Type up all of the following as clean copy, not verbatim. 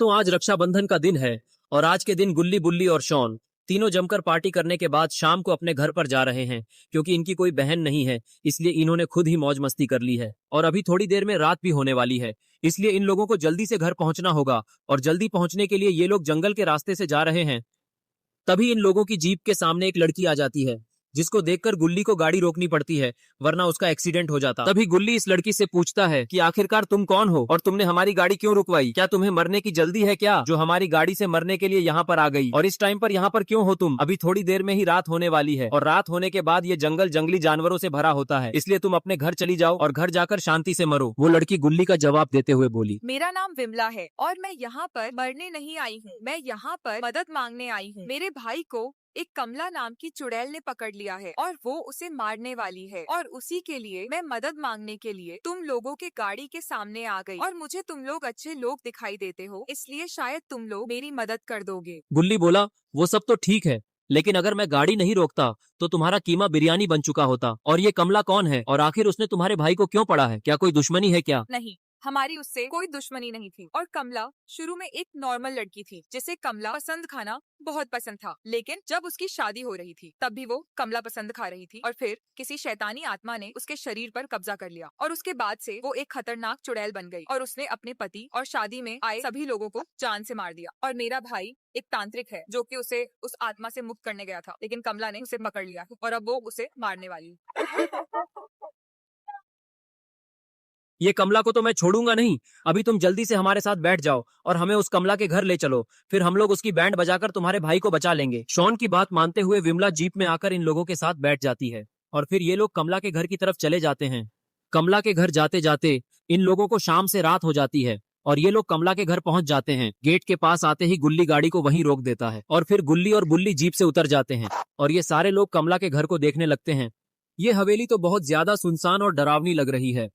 तो आज रक्षाबंधन का दिन है और आज के दिन गुल्ली बुल्ली और शॉन तीनों जमकर पार्टी करने के बाद शाम को अपने घर पर जा रहे हैं। क्योंकि इनकी कोई बहन नहीं है इसलिए इन्होंने खुद ही मौज मस्ती कर ली है और अभी थोड़ी देर में रात भी होने वाली है, इसलिए इन लोगों को जल्दी से घर पहुंचना होगा। और जल्दी पहुंचने के लिए ये लोग जंगल के रास्ते से जा रहे हैं। तभी इन लोगों की जीप के सामने एक लड़की आ जाती है, जिसको देखकर गुल्ली को गाड़ी रोकनी पड़ती है, वरना उसका एक्सीडेंट हो जाता। तभी गुल्ली इस लड़की से पूछता है कि आखिरकार तुम कौन हो और तुमने हमारी गाड़ी क्यों रुकवाई? क्या तुम्हें मरने की जल्दी है क्या, जो हमारी गाड़ी से मरने के लिए यहाँ पर आ गई? और इस टाइम पर यहाँ पर क्यों हो तुम? अभी थोड़ी देर में ही रात होने वाली है और रात होने के बाद ये जंगल जंगली जानवरों से भरा होता है, इसलिए तुम अपने घर चली जाओ और घर जाकर शांति से मरो। वो लड़की गुल्ली का जवाब देते हुए बोली, मेरा नाम विमला है और मैं यहाँ पर मरने नहीं आई हूँ, मैं यहाँ पर मदद मांगने आई हूँ। मेरे भाई को एक कमला नाम की चुड़ैल ने पकड़ लिया है और वो उसे मारने वाली है और उसी के लिए मैं मदद मांगने के लिए तुम लोगों के गाड़ी के सामने आ गई और मुझे तुम लोग अच्छे लोग दिखाई देते हो, इसलिए शायद तुम लोग मेरी मदद कर दोगे। गुल्ली बोला, वो सब तो ठीक है, लेकिन अगर मैं गाड़ी नहीं रोकता तो तुम्हारा कीमा बिरयानी बन चुका होता। और ये कमला कौन है और आखिर उसने तुम्हारे भाई को क्यों पड़ा है? क्या कोई दुश्मनी है क्या? नहीं, हमारी उससे कोई दुश्मनी नहीं थी और कमला शुरू में एक नॉर्मल लड़की थी जिसे कमला पसंद खाना बहुत पसंद था, लेकिन जब उसकी शादी हो रही थी तब भी वो कमला पसंद खा रही थी और फिर किसी शैतानी आत्मा ने उसके शरीर पर कब्जा कर लिया और उसके बाद से वो एक खतरनाक चुड़ैल बन गई और उसने अपने पति और शादी में आए सभी लोगों को जान से मार दिया। और मेरा भाई एक तांत्रिक है जो कि उसे उस आत्मा से मुक्त करने गया था, लेकिन कमला ने उसे पकड़ लिया और अब वो उसे मारने वाली है। ये कमला को तो मैं छोड़ूंगा नहीं। अभी तुम जल्दी से हमारे साथ बैठ जाओ और हमें उस कमला के घर ले चलो, फिर हम लोग उसकी बैंड बजाकर तुम्हारे भाई को बचा लेंगे। शॉन की बात मानते हुए विमला जीप में आकर इन लोगों के साथ बैठ जाती है और फिर ये लोग कमला के घर की तरफ चले जाते हैं। कमला के घर जाते जाते इन लोगों को शाम से रात हो जाती है और ये लोग कमला के घर पहुंच जाते हैं। गेट के पास आते ही गुल्ली गाड़ी को वहीं रोक देता है और फिर गुल्ली और बुल्ली जीप से उतर जाते हैं और ये सारे लोग कमला के घर को देखने लगते हैं। ये हवेली तो बहुत ज्यादा सुनसान और डरावनी लग रही है,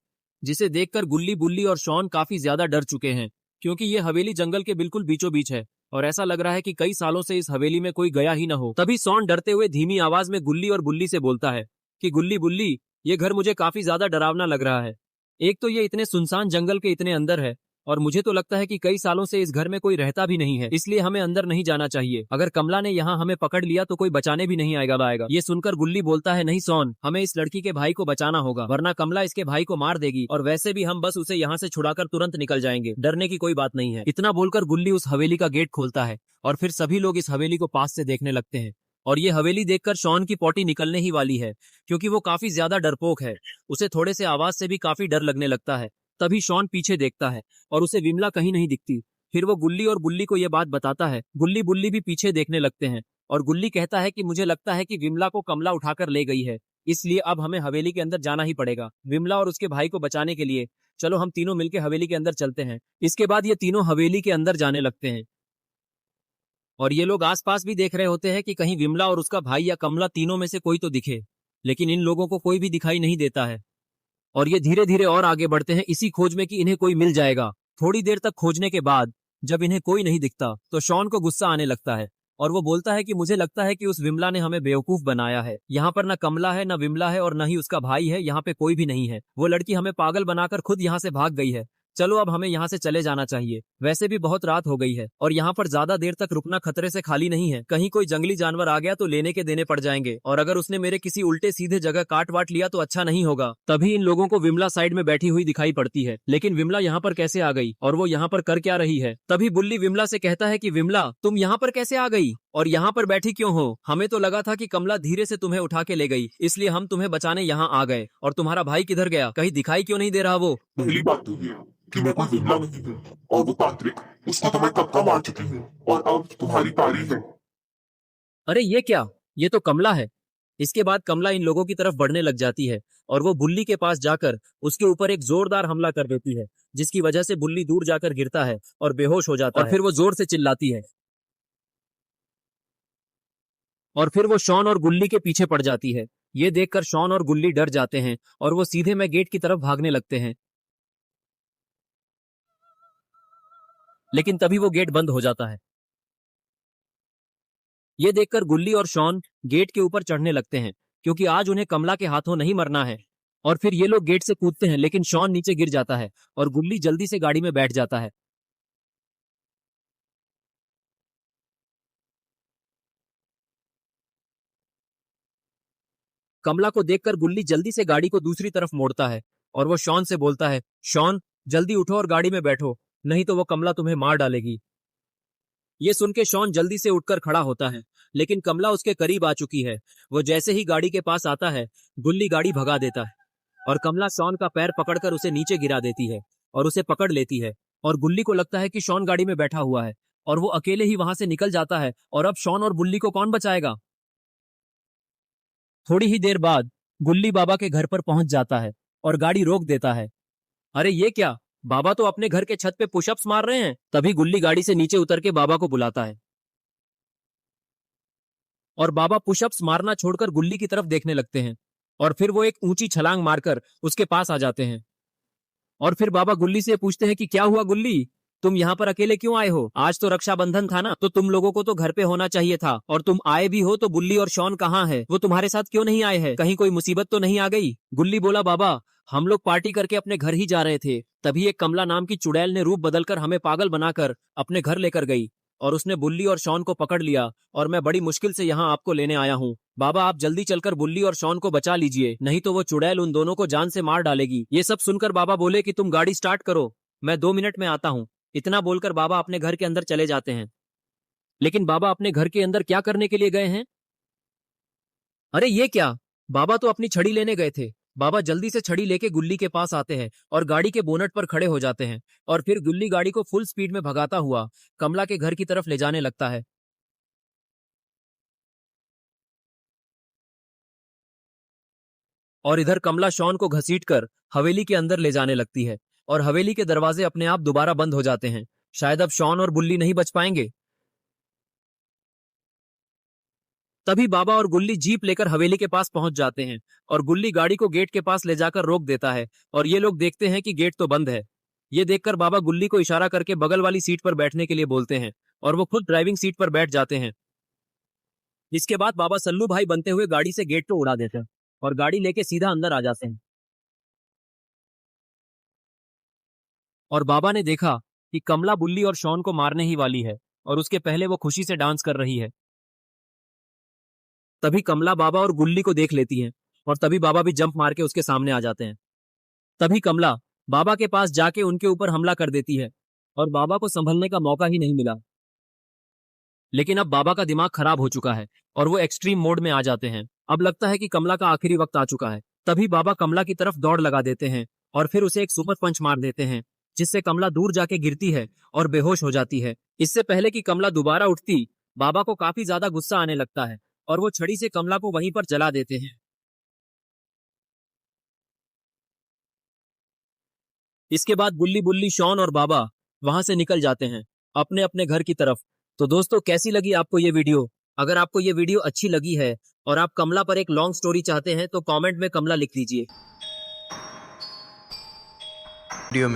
जिसे देखकर गुल्ली बुल्ली और शॉन काफी ज्यादा डर चुके हैं, क्योंकि ये हवेली जंगल के बिल्कुल बीचों बीच है और ऐसा लग रहा है कि कई सालों से इस हवेली में कोई गया ही न हो। तभी शॉन डरते हुए धीमी आवाज में गुल्ली और बुल्ली से बोलता है कि गुल्ली बुल्ली, ये घर मुझे काफी ज्यादा डरावना लग रहा है। एक तो ये इतने सुनसान जंगल के इतने अंदर है और मुझे तो लगता है कि कई सालों से इस घर में कोई रहता भी नहीं है, इसलिए हमें अंदर नहीं जाना चाहिए। अगर कमला ने यहाँ हमें पकड़ लिया तो कोई बचाने भी नहीं आएगा। ये सुनकर गुल्ली बोलता है, नहीं शॉन, हमें इस लड़की के भाई को बचाना होगा, वरना कमला इसके भाई को मार देगी और वैसे भी हम बस उसे यहाँ से छुड़ाकर तुरंत निकल जाएंगे, डरने की कोई बात नहीं है। इतना बोलकर गुल्ली उस हवेली का गेट खोलता है और फिर सभी लोग इस हवेली को पास से देखने लगते हैं। और ये हवेली देखकर शॉन की पोटी निकलने ही वाली है, क्योंकि वो काफी ज्यादा डरपोक है। उसे थोड़े से आवाज से भी काफी डर लगने लगता है। तभी शॉन पीछे देखता है और उसे विमला कहीं नहीं दिखती। फिर वो गुल्ली और बुल्ली को ये बात बताता है। गुल्ली बुल्ली भी पीछे देखने लगते हैं और गुल्ली कहता है कि मुझे लगता है कि विमला को कमला उठाकर ले गई है, इसलिए अब हमें हवेली के अंदर जाना ही पड़ेगा विमला और उसके भाई को बचाने के लिए। चलो हम तीनों मिलकर हवेली के अंदर चलते हैं। इसके बाद ये तीनों हवेली के अंदर जाने लगते हैं और ये लोग आसपास भी देख रहे होते हैं कि कहीं विमला और उसका भाई या कमला तीनों में से कोई तो दिखे, लेकिन इन लोगों को कोई भी दिखाई नहीं देता है। और ये धीरे धीरे और आगे बढ़ते हैं इसी खोज में कि इन्हें कोई मिल जाएगा। थोड़ी देर तक खोजने के बाद जब इन्हें कोई नहीं दिखता तो शॉन को गुस्सा आने लगता है और वो बोलता है कि मुझे लगता है कि उस विमला ने हमें बेवकूफ बनाया है। यहाँ पर न कमला है, न विमला है और न ही उसका भाई है। यहाँ पे कोई भी नहीं है। वो लड़की हमें पागल बनाकर खुद यहाँ से भाग गई है। चलो अब हमें यहाँ से चले जाना चाहिए। वैसे भी बहुत रात हो गई है और यहाँ पर ज्यादा देर तक रुकना खतरे से खाली नहीं है। कहीं कोई जंगली जानवर आ गया तो लेने के देने पड़ जाएंगे और अगर उसने मेरे किसी उल्टे सीधे जगह काट वाट लिया तो अच्छा नहीं होगा। तभी इन लोगों को विमला साइड में बैठी हुई दिखाई पड़ती है, लेकिन विमला यहाँ पर कैसे आ गई और वो यहाँ पर कर क्या रही है? तभी बुल्ली विमला से कहता है कि विमला, तुम यहाँ पर कैसे आ गई और यहाँ पर बैठी क्यों हो? हमें तो लगा था कि कमला धीरे से तुम्हें उठा के ले गई, इसलिए हम तुम्हें बचाने यहाँ आ गए। और तुम्हारा भाई किधर गया? कहीं दिखाई क्यों नहीं दे रहा वो? पहली बात तो ये कि मैं कोई विमला नहीं हूँ और वो तांत्रिक, उसको तो मैं कब का मार चुकी हूँ और अब तुम्हारी पारी है। अरे ये क्या, ये तो कमला है। इसके बाद कमला इन लोगों की तरफ बढ़ने लग जाती है और वो बुल्ली के पास जाकर उसके ऊपर एक जोरदार हमला कर देती है, जिसकी वजह से बुल्ली दूर जाकर गिरता है और बेहोश हो जाता है। और फिर वो जोर से चिल्लाती है और फिर वो शॉन और गुल्ली के पीछे पड़ जाती है। ये देखकर शॉन और गुल्ली डर जाते हैं और वो सीधे में गेट की तरफ भागने लगते हैं, लेकिन तभी वो गेट बंद हो जाता है। ये देखकर गुल्ली और शॉन गेट के ऊपर चढ़ने लगते हैं, क्योंकि आज उन्हें कमला के हाथों नहीं मरना है। और फिर ये लोग गेट से कूदते हैं, लेकिन शॉन नीचे गिर जाता है और गुल्ली जल्दी से गाड़ी में बैठ जाता है। कमला को देखकर गुल्ली जल्दी से गाड़ी को दूसरी तरफ मोड़ता है और वो शॉन से बोलता है, शॉन जल्दी उठो और गाड़ी में बैठो, नहीं तो वो कमला तुम्हें मार डालेगी। ये सुन के शॉन जल्दी से उठकर खड़ा होता है, लेकिन कमला उसके करीब आ चुकी है। वो जैसे ही गाड़ी के पास आता है, गुल्ली गाड़ी भगा देता है और कमला शॉन का पैर पकड़कर उसे नीचे गिरा देती है और उसे पकड़ लेती है। और गुल्ली को लगता है कि शॉन गाड़ी में बैठा हुआ है और वो अकेले ही वहां से निकल जाता है। और अब शॉन और गुल्ली को कौन बचाएगा? थोड़ी ही देर बाद गुल्ली बाबा के घर पर पहुंच जाता है और गाड़ी रोक देता है। अरे ये क्या, बाबा तो अपने घर के छत पे पुशअप्स मार रहे हैं। तभी गुल्ली गाड़ी से नीचे उतर के बाबा को बुलाता है और बाबा पुशअप्स मारना छोड़कर गुल्ली की तरफ देखने लगते हैं और फिर वो एक ऊंची छलांग मारकर उसके पास आ जाते हैं। और फिर बाबा गुल्ली से पूछते हैं कि क्या हुआ गुल्ली, तुम यहाँ पर अकेले क्यों आए हो? आज तो रक्षाबंधन था ना, तो तुम लोगों को तो घर पे होना चाहिए था, और तुम आए भी हो तो गुल्ली और शॉन कहाँ है? वो तुम्हारे साथ क्यों नहीं आए हैं? कहीं कोई मुसीबत तो नहीं आ गई? गुल्ली बोला, बाबा हम लोग पार्टी करके अपने घर ही जा रहे थे, तभी एक कमला नाम की चुड़ैल ने रूप बदलकर हमें पागल बनाकर अपने घर लेकर गई और उसने बुल्ली और शॉन को पकड़ लिया और मैं बड़ी मुश्किल से यहाँ आपको लेने आया हूँ। बाबा आप जल्दी चलकर बुल्ली और शॉन को बचा लीजिए, नहीं तो वो चुड़ैल उन दोनों को जान से मार डालेगी। ये सब सुनकर बाबा बोले कि तुम गाड़ी स्टार्ट करो, मैं 2 मिनट में आता हूँ। इतना बोलकर बाबा अपने घर के अंदर चले जाते हैं। लेकिन बाबा अपने घर के अंदर क्या करने के लिए गए हैं? अरे ये क्या, बाबा तो अपनी छड़ी लेने गए थे। बाबा जल्दी से छड़ी लेके गुल्ली के पास आते हैं और गाड़ी के बोनट पर खड़े हो जाते हैं और फिर गुल्ली गाड़ी को फुल स्पीड में भगाता हुआ कमला के घर की तरफ ले जाने लगता है। और इधर कमला शॉन को घसीटकर हवेली के अंदर ले जाने लगती है और हवेली के दरवाजे अपने आप दोबारा बंद हो जाते हैं। शायद अब शॉन और बुल्ली नहीं बच पाएंगे। तभी बाबा और गुल्ली जीप लेकर हवेली के पास पहुंच जाते हैं और गुल्ली गाड़ी को गेट के पास ले जाकर रोक देता है और ये लोग देखते हैं कि गेट तो बंद है। ये देखकर बाबा गुल्ली को इशारा करके बगल वाली सीट पर बैठने के लिए बोलते हैं और वो खुद ड्राइविंग सीट पर बैठ जाते हैं। इसके बाद बाबा सल्लू भाई बनते हुए गाड़ी से गेट को उड़ा देते हैं और गाड़ी लेके सीधा अंदर आ जाते हैं। और बाबा ने देखा कि कमला बुल्ली और शॉन को मारने ही वाली है और उसके पहले वो खुशी से डांस कर रही है। तभी कमला बाबा और गुल्ली को देख लेती है और तभी बाबा भी जंप मार के उसके सामने आ जाते हैं। तभी कमला बाबा के पास जाके उनके ऊपर हमला कर देती है और बाबा को संभलने का मौका ही नहीं मिला। लेकिन अब बाबा का दिमाग खराब हो चुका है और वो एक्सट्रीम मोड में आ जाते हैं। अब लगता है कि कमला का आखिरी वक्त आ चुका है। तभी बाबा कमला की तरफ दौड़ लगा देते हैं और फिर उसे एक सुपर पंच मार देते हैं, जिससे कमला दूर जाके गिरती है और बेहोश हो जाती है। इससे पहले कि कमला दोबारा उठती, बाबा को काफी ज्यादा गुस्सा आने लगता है और वो छड़ी से कमला को वहीं पर जला देते हैं। इसके बाद गुल्ली बुल्ली शॉन और बाबा वहां से निकल जाते हैं अपने अपने घर की तरफ। तो दोस्तों कैसी लगी आपको ये वीडियो? अगर आपको ये वीडियो अच्छी लगी है और आप कमला पर एक लॉन्ग स्टोरी चाहते हैं तो कमेंट में कमला लिख दीजिए। वीडियो में